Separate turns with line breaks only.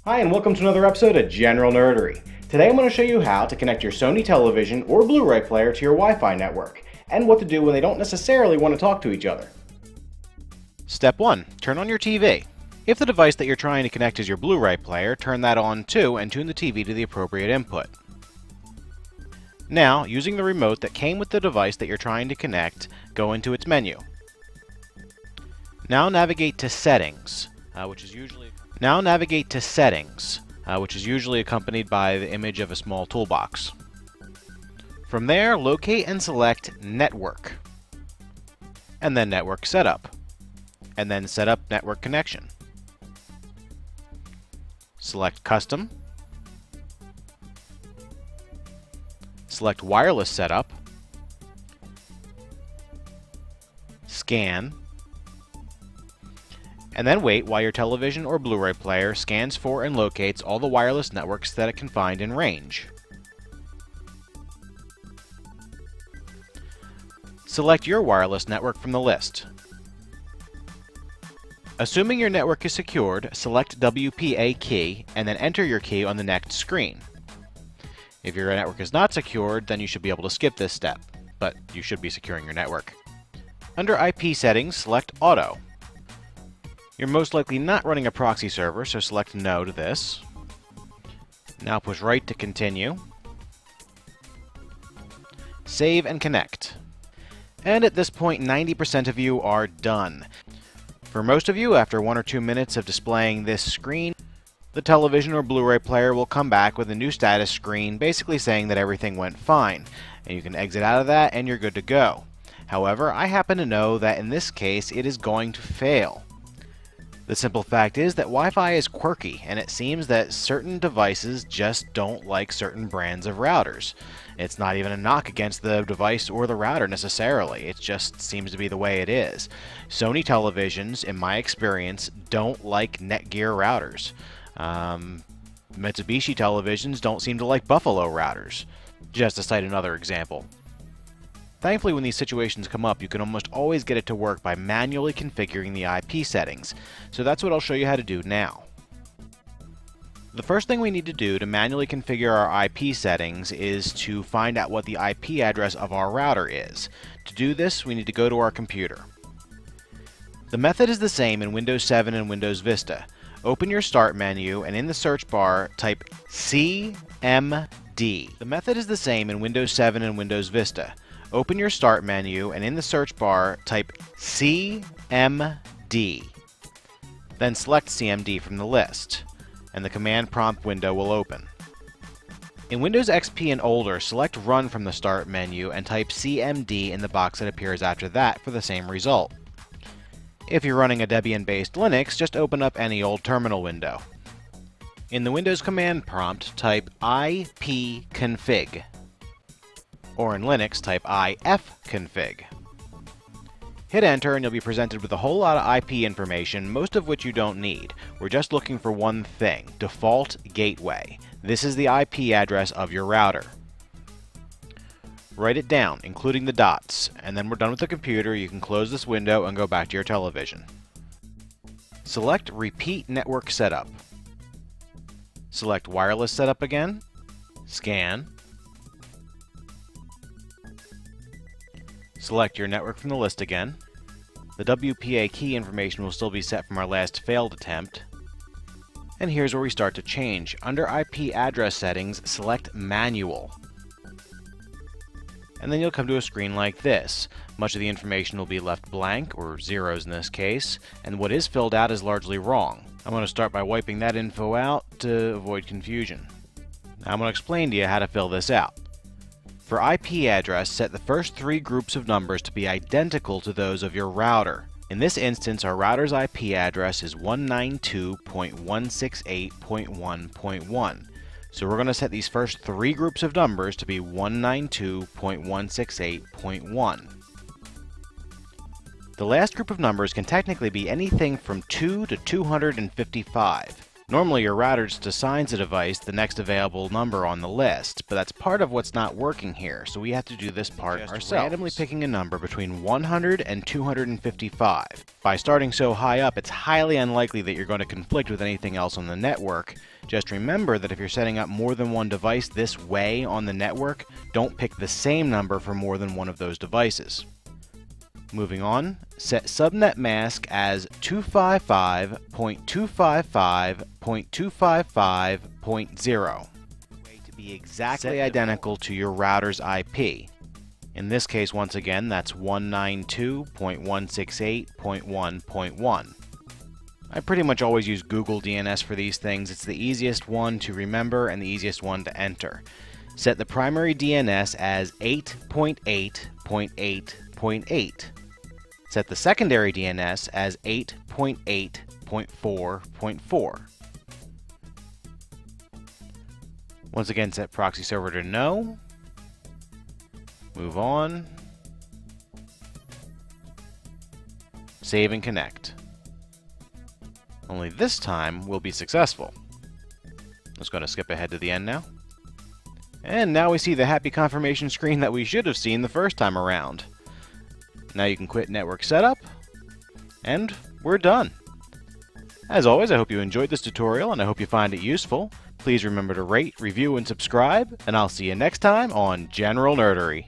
Hi, and welcome to another episode of General Nerdery. Today I'm going to show you how to connect your Sony television or Blu-ray player to your Wi-Fi network, and what to do when they don't necessarily want to talk to each other.
Step 1. Turn on your TV. If the device that you're trying to connect is your Blu-ray player, turn that on too and tune the TV to the appropriate input. Now, using the remote that came with the device that you're trying to connect, go into its menu. Now navigate to Settings, which is usually accompanied by the image of a small toolbox. From there, locate and select Network, and then Network Setup, and then Set up Network Connection. Select Custom, select Wireless Setup, Scan, and then wait while your television or Blu-ray player scans for and locates all the wireless networks that it can find in range. Select your wireless network from the list. Assuming your network is secured, select WPA key and then enter your key on the next screen. If your network is not secured, then you should be able to skip this step, but you should be securing your network. Under IP settings, select Auto. You're most likely not running a proxy server, so select No to this. Now push right to continue. Save and connect. And at this point, 90% of you are done. For most of you, after 1 or 2 minutes of displaying this screen, the television or Blu-ray player will come back with a new status screen basically saying that everything went fine, and you can exit out of that and you're good to go. However, I happen to know that in this case it is going to fail. The simple fact is that Wi-Fi is quirky, and it seems that certain devices just don't like certain brands of routers. It's not even a knock against the device or the router necessarily, it just seems to be the way it is. Sony televisions, in my experience, don't like Netgear routers. Mitsubishi televisions don't seem to like Buffalo routers, just to cite another example. Thankfully, when these situations come up, you can almost always get it to work by manually configuring the IP settings, so that's what I'll show you how to do now. The first thing we need to do to manually configure our IP settings is to find out what the IP address of our router is. To do this, we need to go to our computer. The method is the same in Windows 7 and Windows Vista. Open your Start menu and in the search bar type CMD. The method is the same in Windows 7 and Windows Vista. Open your Start menu and in the search bar type CMD. Then select CMD from the list, and the command prompt window will open. In Windows XP and older, select Run from the Start menu and type CMD in the box that appears after that for the same result. If you're running a Debian-based Linux, just open up any old terminal window. In the Windows command prompt, type ipconfig. Or in Linux, type ifconfig. Hit enter and you'll be presented with a whole lot of IP information, most of which you don't need. We're just looking for one thing: default gateway. This is the IP address of your router. Write it down, including the dots, and then we're done with the computer. You can close this window and go back to your television. Select Repeat Network Setup. Select Wireless Setup again. Scan. Select your network from the list again. The WPA key information will still be set from our last failed attempt. And here's where we start to change. Under IP address settings, select Manual. And then you'll come to a screen like this. Much of the information will be left blank, or zeros in this case, and what is filled out is largely wrong. I'm going to start by wiping that info out to avoid confusion. Now I'm going to explain to you how to fill this out. For IP address, set the first 3 groups of numbers to be identical to those of your router. In this instance, our router's IP address is 192.168.1.1. So we're going to set these first 3 groups of numbers to be 192.168.1. The last group of numbers can technically be anything from 2 to 255. Normally your router just assigns a device the next available number on the list, but that's part of what's not working here, so we have to do this part ourselves. Randomly picking a number between 100 and 255. By starting so high up, it's highly unlikely that you're going to conflict with anything else on the network. Just remember that if you're setting up more than one device this way on the network, don't pick the same number for more than one of those devices. Moving on, set subnet mask as 255.255.255.0 to be exactly identical to your router's IP. In this case, once again, that's 192.168.1.1. I pretty much always use Google DNS for these things. It's the easiest one to remember and the easiest one to enter. Set the primary DNS as 8.8.8.8. Set the secondary DNS as 8.8.4.4. Once again, set proxy server to no. Move on. Save and connect. Only this time we'll be successful. Let's go to skip ahead to the end now. And now we see the happy confirmation screen that we should have seen the first time around. Now you can quit network setup, and we're done. As always, I hope you enjoyed this tutorial, and I hope you find it useful. Please remember to rate, review, and subscribe, and I'll see you next time on General Nerdery.